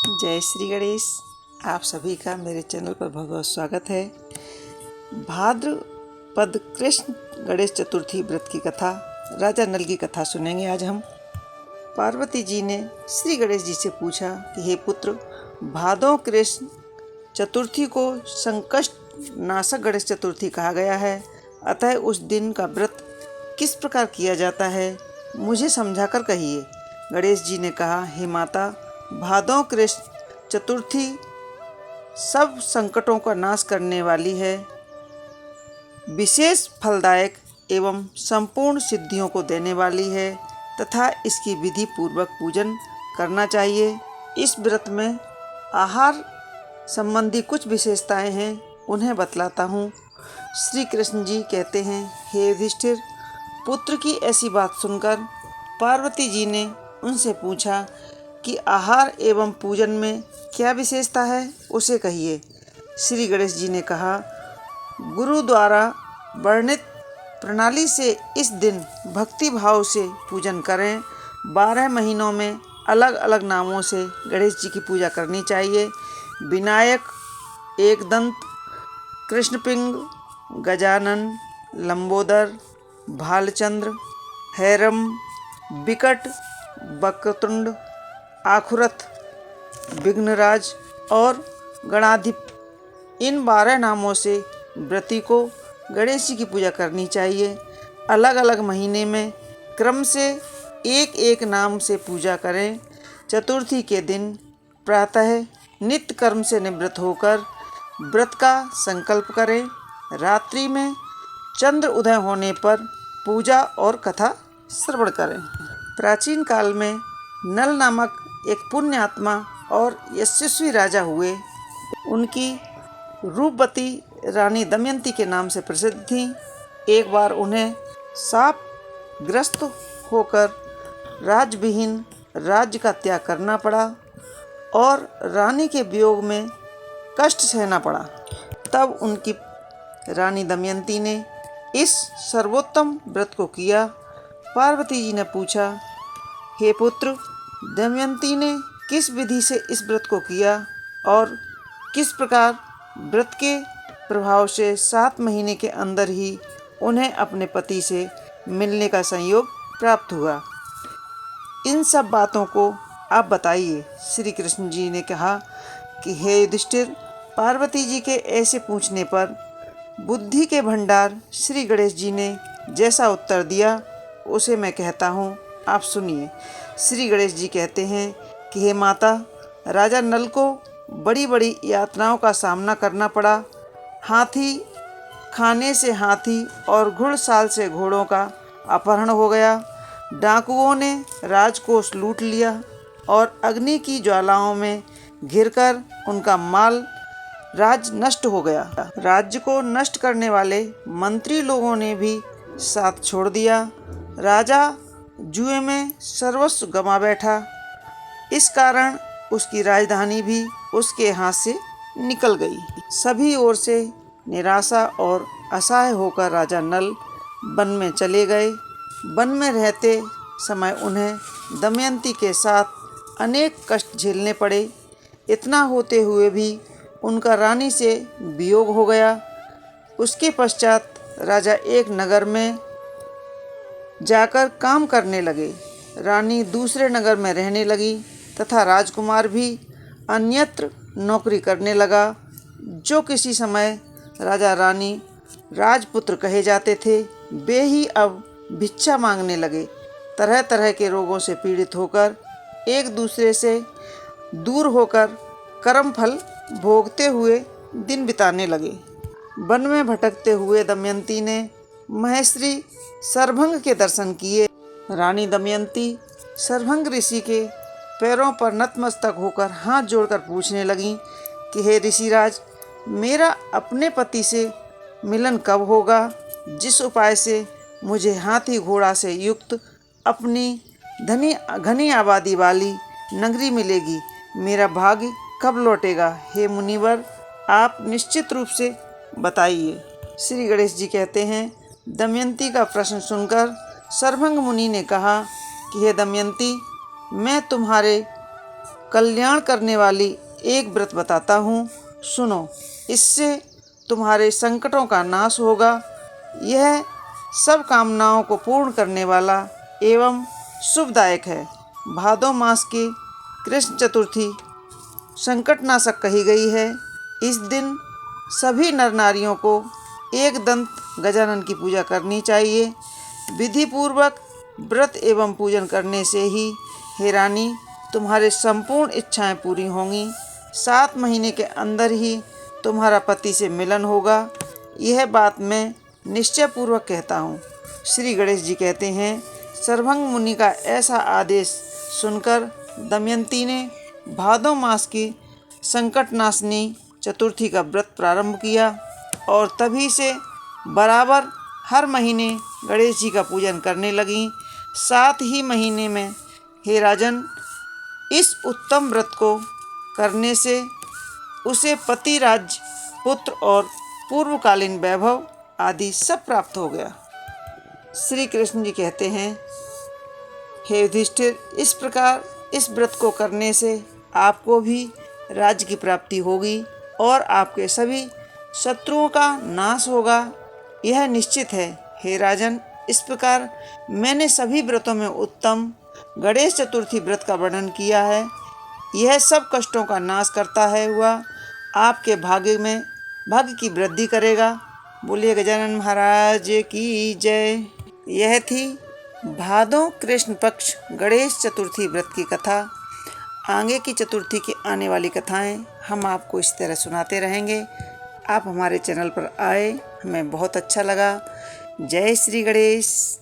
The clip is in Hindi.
जय श्री गणेश। आप सभी का मेरे चैनल पर बहुत बहुत स्वागत है। भाद्रपद कृष्ण गणेश चतुर्थी व्रत की कथा, राजा नल की कथा सुनेंगे आज हम। पार्वती जी ने श्री गणेश जी से पूछा कि हे पुत्र, भादो कृष्ण चतुर्थी को संकष्ट नाशक गणेश चतुर्थी कहा गया है, अतः उस दिन का व्रत किस प्रकार किया जाता है, मुझे समझाकर कहिए। गणेश जी ने कहा, हे माता, भादो कृष्ण चतुर्थी सब संकटों का नाश करने वाली है, विशेष फलदायक एवं संपूर्ण सिद्धियों को देने वाली है तथा इसकी विधि पूर्वक पूजन करना चाहिए। इस व्रत में आहार संबंधी कुछ विशेषताएं हैं, उन्हें बतलाता हूँ। श्री कृष्ण जी कहते हैं, हे युधिष्ठिर, पुत्र की ऐसी बात सुनकर पार्वती जी ने उनसे पूछा कि आहार एवं पूजन में क्या विशेषता है, उसे कहिए। श्री गणेश जी ने कहा, गुरु द्वारा वर्णित प्रणाली से इस दिन भक्ति भाव से पूजन करें। 12 महीनों में अलग अलग नामों से गणेश जी की पूजा करनी चाहिए। विनायक, एकदंत, कृष्णपिंग, गजानन, लंबोदर, भालचंद्र, हैरम, विकट, वक्रतुंड, आखुरथ, विघ्नराज और गणाधिप, इन 12 नामों से व्रती को गणेश जी की पूजा करनी चाहिए। अलग अलग महीने में क्रम से एक एक नाम से पूजा करें। चतुर्थी के दिन प्रातः नित्य कर्म से निवृत्त होकर व्रत का संकल्प करें। रात्रि में चंद्र उदय होने पर पूजा और कथा श्रवण करें। प्राचीन काल में नल नामक एक पुण्य आत्मा और यशस्वी राजा हुए। उनकी रूपवती रानी दमयंती के नाम से प्रसिद्ध थी। एक बार उन्हें शाप ग्रस्त होकर राजविहीन राज्य का त्याग करना पड़ा और रानी के वियोग में कष्ट सहना पड़ा। तब उनकी रानी दमयंती ने इस सर्वोत्तम व्रत को किया। पार्वती जी ने पूछा, हे पुत्र, दमयंती ने किस विधि से इस व्रत को किया और किस प्रकार व्रत के प्रभाव से 7 महीने के अंदर ही उन्हें अपने पति से मिलने का संयोग प्राप्त हुआ, इन सब बातों को आप बताइए। श्री कृष्ण जी ने कहा कि हे युधिष्ठिर, पार्वती जी के ऐसे पूछने पर बुद्धि के भंडार श्री गणेश जी ने जैसा उत्तर दिया उसे मैं कहता हूँ, आप सुनिए। श्री गणेश जी कहते हैं कि हे माता, राजा नल को बड़ी बड़ी यातनाओं का सामना करना पड़ा। हाथी खाने से हाथी और घुड़साल से घोड़ों का अपहरण हो गया। डाकुओं ने राजकोष लूट लिया और अग्नि की ज्वालाओं में घिरकर उनका माल राज नष्ट हो गया। राज्य को नष्ट करने वाले मंत्री लोगों ने भी साथ छोड़ दिया। राजा जुए में सर्वस्व गंवा बैठा। इस कारण उसकी राजधानी भी उसके हाथ से निकल गई। सभी ओर से निराशा और असहाय होकर राजा नल वन में चले गए। वन में रहते समय उन्हें दमयंती के साथ अनेक कष्ट झेलने पड़े। इतना होते हुए भी उनका रानी से वियोग हो गया। उसके पश्चात राजा एक नगर में जाकर काम करने लगे। रानी दूसरे नगर में रहने लगी तथा राजकुमार भी अन्यत्र नौकरी करने लगा। जो किसी समय राजा रानी राजपुत्र कहे जाते थे, वे ही अब भिक्षा मांगने लगे। तरह तरह के रोगों से पीड़ित होकर एक दूसरे से दूर होकर कर्म फल भोगते हुए दिन बिताने लगे। वन में भटकते हुए दमयंती ने महेश्वरी सरभंग के दर्शन किए। रानी दमयंती सरभंग ऋषि के पैरों पर नतमस्तक होकर हाथ जोड़कर पूछने लगीं कि हे ऋषिराज, मेरा अपने पति से मिलन कब होगा? जिस उपाय से मुझे हाथी घोड़ा से युक्त अपनी घनी आबादी वाली नगरी मिलेगी, मेरा भाग्य कब लौटेगा? हे मुनिवर, आप निश्चित रूप से बताइए। श्री गणेश जी कहते हैं, दमयंती का प्रश्न सुनकर सरभंग मुनि ने कहा कि हे दमयंती, मैं तुम्हारे कल्याण करने वाली एक व्रत बताता हूँ, सुनो। इससे तुम्हारे संकटों का नाश होगा। यह सब कामनाओं को पूर्ण करने वाला एवं शुभदायक है। भादो मास की कृष्ण चतुर्थी संकटनाशक कही गई है। इस दिन सभी नर नारियों को एक दंत गजानन की पूजा करनी चाहिए। विधि पूर्वक व्रत एवं पूजन करने से ही हे रानी तुम्हारे संपूर्ण इच्छाएं पूरी होंगी। 7 महीने के अंदर ही तुम्हारा पति से मिलन होगा। यह बात मैं निश्चय पूर्वक कहता हूँ। श्री गणेश जी कहते हैं, सर्वभंग मुनि का ऐसा आदेश सुनकर दमयंती ने भादो मास की संकटनाशिनी चतुर्थी का व्रत प्रारंभ किया और तभी से बराबर हर महीने गणेश जी का पूजन करने लगीं। 7 ही महीने में हे राजन, इस उत्तम व्रत को करने से उसे पति, राज्य, पुत्र और पूर्वकालीन वैभव आदि सब प्राप्त हो गया। श्री कृष्ण जी कहते हैं, हे युधिष्ठिर, इस प्रकार इस व्रत को करने से आपको भी राज्य की प्राप्ति होगी और आपके सभी शत्रुओं का नाश होगा, यह निश्चित है। हे राजन, इस प्रकार मैंने सभी व्रतों में उत्तम गणेश चतुर्थी व्रत का वर्णन किया है। यह सब कष्टों का नाश करता है हुआ आपके भाग्य की वृद्धि करेगा। बोलिए गजानन महाराज की जय। यह थी भादो कृष्ण पक्ष गणेश चतुर्थी व्रत की कथा। आगे की चतुर्थी की आने वाली कथाएं हम आपको इस तरह सुनाते रहेंगे। आप हमारे चैनल पर आए, हमें बहुत अच्छा लगा। जय श्री गणेश।